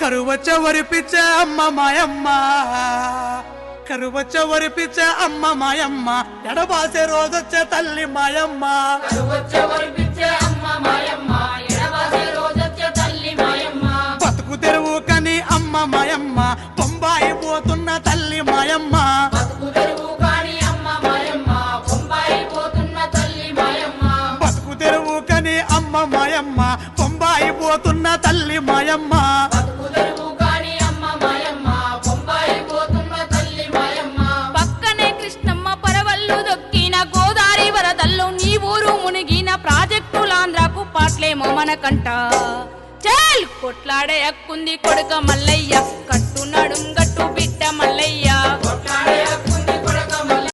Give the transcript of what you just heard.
కరువచ్చ వరిపిచ్చే అమ్మ మాయమ్మ కరువచ్చ వరిపిచ్చే అమ్మ మాయమ్మ ఎడబాసే రోజొచ్చే తల్లి మాయమ్మ కరువచ్చ వరిపిచ్చే అమ్మ మాయమ్మ ఎడబాసే రోజొచ్చే తల్లి మాయమ్మ బతుకు తెరువు కని అమ్మ మాయమ్మ బొంబాయి పోతున్న తల్లి మాయమ్మ బతుకు తెరువు కాని అమ్మ మాయమ్మ బొంబాయి పోతున్న తల్లి మాయమ్మ బతుకు తెరువు కని అమ్మ మాయమ్మ బొంబాయి పోతున్న తల్లి మాయమ్మ బతుకు తెరువు కాని అమ్మ మాయమ్మ బొంబాయి పోతున్న తల్లి మాయమ్మ పక్కనే కృష్ణమ్మ పరవళ్ళు దొక్కిన గోదారి వరదల్లో నీ ఊరు మునిగిన ప్రాజెక్టులాంధ్రకు పాట్లేమో మనకంట చల్ కొట్లాడే హక్కుంది కొడుక మల్లయ్య కట్టు నడుం గట్టు